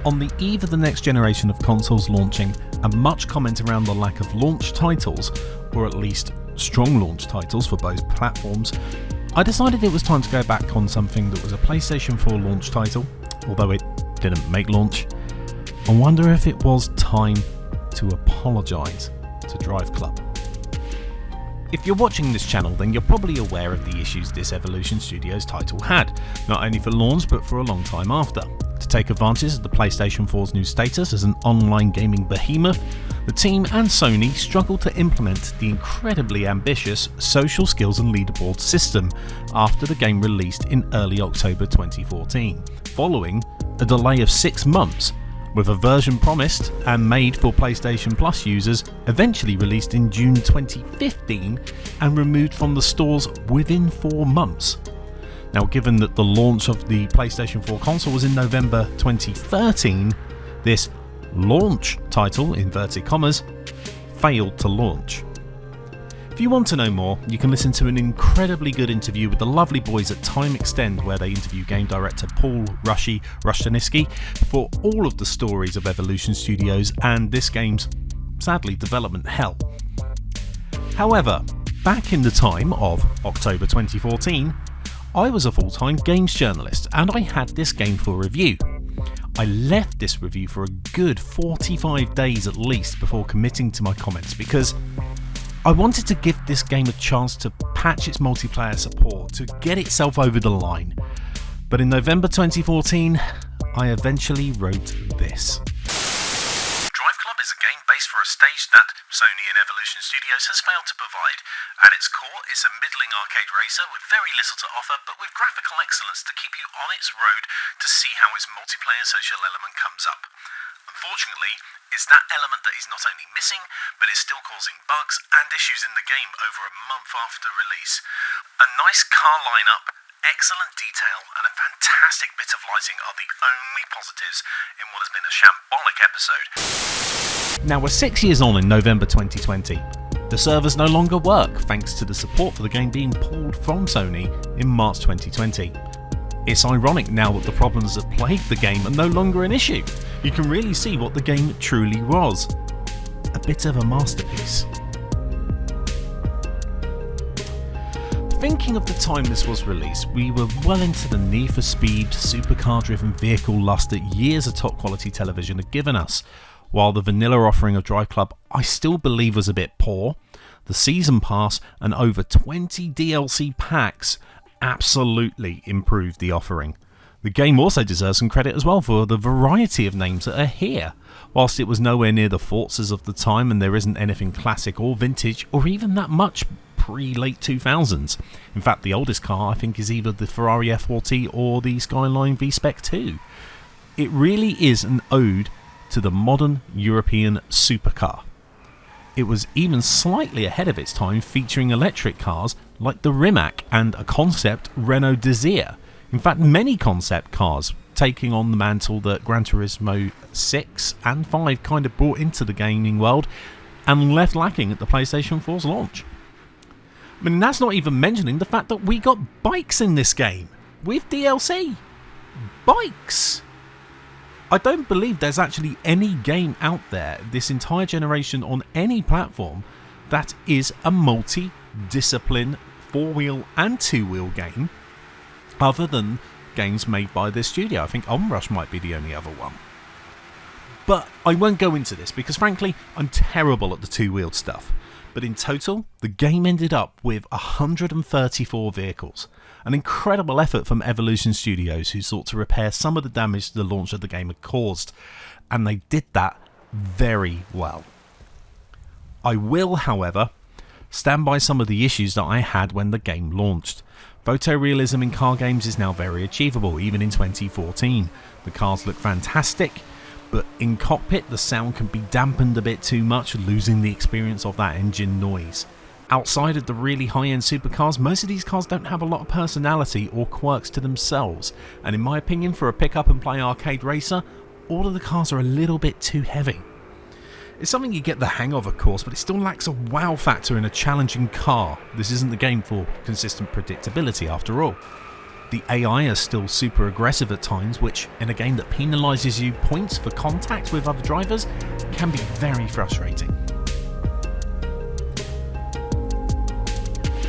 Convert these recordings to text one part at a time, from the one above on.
On the eve of the next generation of consoles launching, and much comment around the lack of launch titles, or at least strong launch titles for both platforms, I decided it was time to go back on something that was a PlayStation 4 launch title, although it didn't make launch. I wonder if it was time to apologise to Driveclub. If you're watching this channel, then you're probably aware of the issues this Evolution Studios title had, not only for launch but for a long time after. To take advantage of the PlayStation 4's new status as an online gaming behemoth, the team and Sony struggled to implement the incredibly ambitious social skills and leaderboard system after the game released in early October 2014, following a delay of 6 months, with a version promised and made for PlayStation Plus users eventually released in June 2015 and removed from the stores within 4 months. Now, given that the launch of the PlayStation 4 console was in November 2013, this launch title, inverted commas, failed to launch. If you want to know more, you can listen to an incredibly good interview with the lovely boys at Time Extend, where they interview game director Paul Rushaniski for all of the stories of Evolution Studios and this game's, sadly, development hell. However, back in the time of October 2014, I was a full-time games journalist and I had this game for review. I left this review for a good 45 days at least before committing to my comments because I wanted to give this game a chance to patch its multiplayer support to get itself over the line. But in November 2014, I eventually wrote this. Driveclub is a game based for a stage that Sony and Evolution Studios has failed to provide. At its core, it's a middling arcade racer with very little to offer, but with graphical excellence to keep you on its road to see how its multiplayer social element comes up. Unfortunately, it's that element that is not only missing, but is still causing bugs and issues in the game over a month after release. A nice car lineup, excellent detail, and a fantastic bit of lighting are the only positives in what has been a shambolic episode. Now we're 6 years on in November 2020. The servers no longer work thanks to the support for the game being pulled from Sony in March 2020. It's ironic now that the problems that plagued the game are no longer an issue. You can really see what the game truly was. A bit of a masterpiece. Thinking of the time this was released, we were well into the Need for Speed, supercar driven vehicle lust that years of top quality television had given us. While the vanilla offering of Driveclub I still believe was a bit poor, the season pass and over 20 DLC packs absolutely improved the offering. The game also deserves some credit as well for the variety of names that are here. Whilst it was nowhere near the Forzas of the time and there isn't anything classic or vintage or even that much pre-late 2000s. In fact, the oldest car I think is either the Ferrari F40 or the Skyline V-Spec 2. It really is an ode to the modern European supercar. It was even slightly ahead of its time, featuring electric cars like the Rimac and a concept Renault Desire. In fact, many concept cars taking on the mantle that Gran Turismo 6 and 5 kind of brought into the gaming world and left lacking at the PlayStation 4's launch. I mean, that's not even mentioning the fact that we got bikes in this game with DLC. Bikes! I don't believe there's actually any game out there this entire generation on any platform that is a multi-discipline 4-wheel and 2-wheel game other than games made by this studio. I think Onrush might be the only other one. But I won't go into this because frankly I'm terrible at the 2-wheeled stuff. But in total, the game ended up with 134 vehicles. An incredible effort from Evolution Studios, who sought to repair some of the damage the launch of the game had caused. And they did that very well. I will, however, stand by some of the issues that I had when the game launched. Photorealism in car games is now very achievable, even in 2014. The cars look fantastic, but in cockpit the sound can be dampened a bit too much, losing the experience of that engine noise. Outside of the really high-end supercars, most of these cars don't have a lot of personality or quirks to themselves, and in my opinion, for a pick-up-and-play arcade racer, all of the cars are a little bit too heavy. It's something you get the hang of course, but it still lacks a wow factor in a challenging car. This isn't the game for consistent predictability after all. The AI is still super aggressive at times, which, in a game that penalises you points for contact with other drivers, can be very frustrating.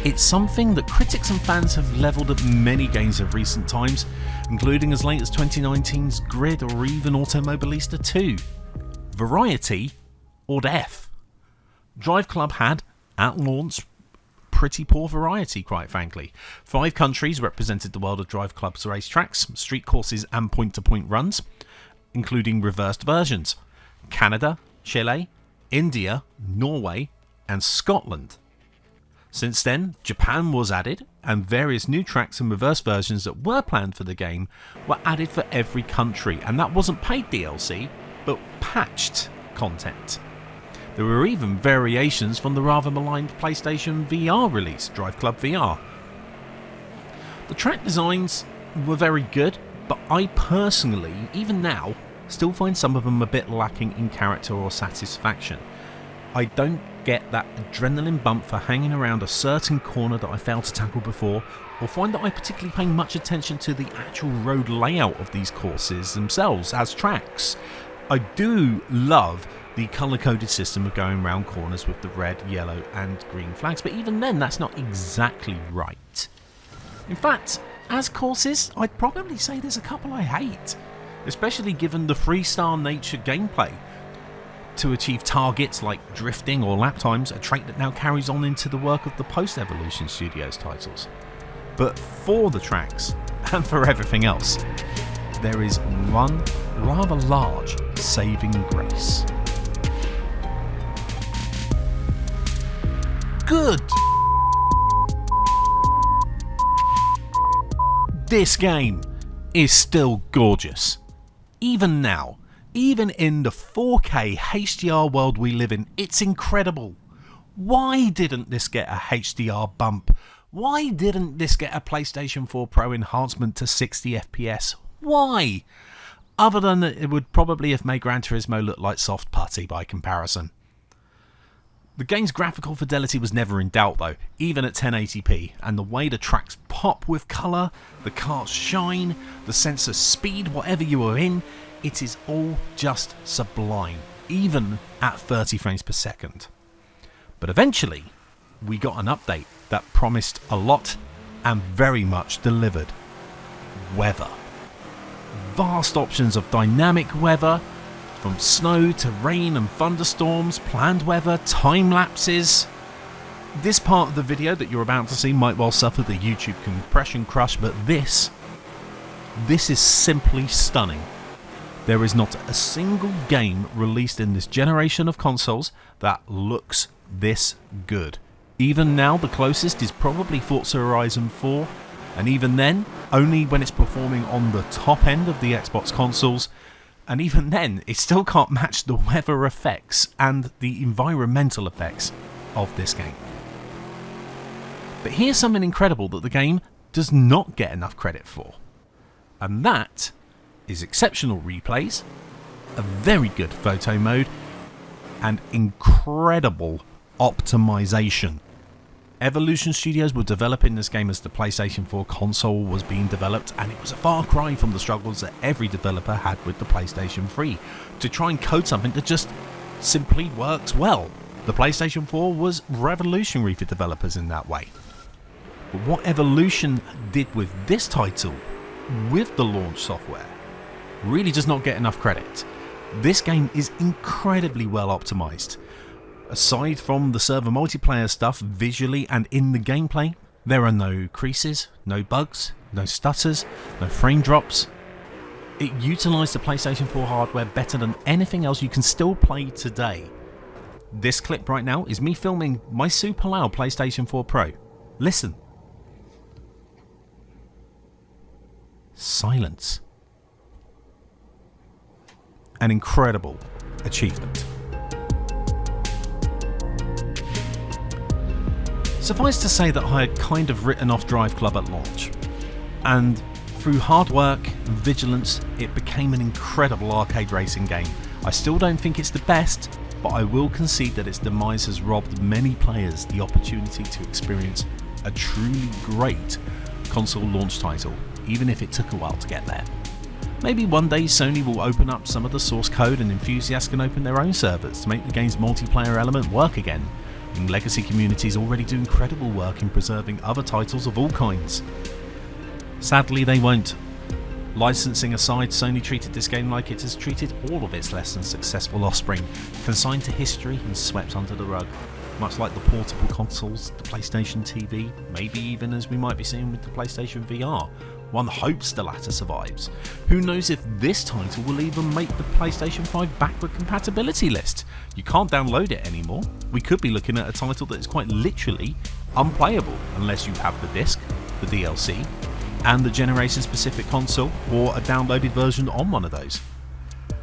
It's something that critics and fans have levelled at many games of recent times, including as late as 2019's Grid or even Automobilista 2. Variety or death. Driveclub had, at launch, pretty poor variety, quite frankly. 5 countries represented the world of Driveclub's racetracks, street courses and point-to-point runs, including reversed versions. Canada, Chile, India, Norway and Scotland. Since then, Japan was added, and various new tracks and reverse versions that were planned for the game were added for every country, and that wasn't paid DLC, but patched content. There were even variations from the rather maligned PlayStation VR release, Driveclub VR. The track designs were very good, but I personally, even now, still find some of them a bit lacking in character or satisfaction. I don't get that adrenaline bump for hanging around a certain corner that I failed to tackle before, or find that I particularly pay much attention to the actual road layout of these courses themselves as tracks. I do love the colour-coded system of going round corners with the red, yellow and green flags, but even then that's not exactly right. In fact, as courses, I'd probably say there's a couple I hate, especially given the freestyle nature gameplay. To achieve targets like drifting or lap times, a trait that now carries on into the work of the post-Evolution Studios titles. But for the tracks, and for everything else, there is one rather large saving grace. Good! This game is still gorgeous. Even now. Even in the 4K HDR world we live in, it's incredible. Why didn't this get a HDR bump? Why didn't this get a PlayStation 4 Pro enhancement to 60 FPS? Why? Other than that it would probably have made Gran Turismo look like soft putty by comparison. The game's graphical fidelity was never in doubt though, even at 1080p, and the way the tracks pop with colour, the cars shine, the sense of speed whatever you are in, it is all just sublime, even at 30 frames per second. But eventually, we got an update that promised a lot and very much delivered. Weather. Vast options of dynamic weather, from snow to rain and thunderstorms, planned weather, time lapses. This part of the video that you're about to see might well suffer the YouTube compression crush, but this is simply stunning. There is not a single game released in this generation of consoles that looks this good. Even now, the closest is probably Forza Horizon 4, and even then, only when it's performing on the top end of the Xbox consoles, and even then, it still can't match the weather effects and the environmental effects of this game. But here's something incredible that the game does not get enough credit for, and that is exceptional replays, a very good photo mode, and incredible optimization. Evolution Studios were developing this game as the PlayStation 4 console was being developed, and it was a far cry from the struggles that every developer had with the PlayStation 3 to try and code something that just simply works well. The PlayStation 4 was revolutionary for developers in that way. But what Evolution did with this title, with the launch software, really does not get enough credit. This game is incredibly well optimized. Aside from the server multiplayer stuff visually and in the gameplay, there are no creases, no bugs, no stutters, no frame drops. It utilised the PlayStation 4 hardware better than anything else you can still play today. This clip right now is me filming my super loud PlayStation 4 Pro. Listen. Silence. An incredible achievement. Suffice to say that I had kind of written off Driveclub at launch, and through hard work and vigilance it became an incredible arcade racing game. I still don't think it's the best, but I will concede that its demise has robbed many players the opportunity to experience a truly great console launch title even if it took a while to get there. Maybe one day Sony will open up some of the source code and enthusiasts can open their own servers to make the game's multiplayer element work again. And legacy communities already do incredible work in preserving other titles of all kinds. Sadly, they won't. Licensing aside, Sony treated this game like it has treated all of its less than successful offspring, consigned to history and swept under the rug. Much like the portable consoles, the PlayStation TV, maybe even as we might be seeing with the PlayStation VR. One hopes the latter survives. Who knows if this title will even make the PlayStation 5 backward compatibility list? You can't download it anymore. We could be looking at a title that is quite literally unplayable unless you have the disc, the DLC, and the generation specific console or a downloaded version on one of those.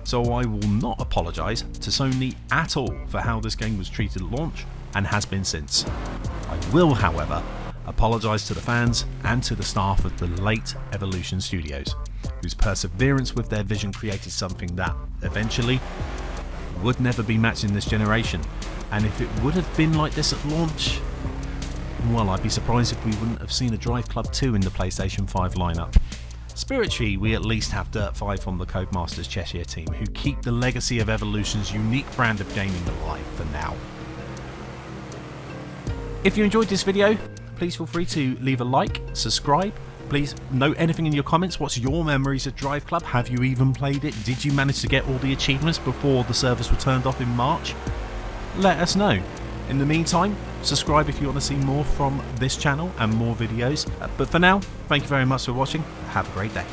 So I will not apologise to Sony at all for how this game was treated at launch and has been since. I will, however, apologise to the fans and to the staff of the late Evolution Studios, whose perseverance with their vision created something that, eventually, would never be matched in this generation. And if it would have been like this at launch, well, I'd be surprised if we wouldn't have seen a Driveclub 2 in the PlayStation 5 lineup. Spiritually, we at least have Dirt 5 from the Codemasters Cheshire team, who keep the legacy of Evolution's unique brand of gaming alive for now. If you enjoyed this video, please feel free to leave a like, subscribe. Please note anything in your comments. What's your memories of Driveclub? Have you even played it? Did you manage to get all the achievements before the servers were turned off in March? Let us know. In the meantime, subscribe if you want to see more from this channel and more videos. But for now, thank you very much for watching. Have a great day.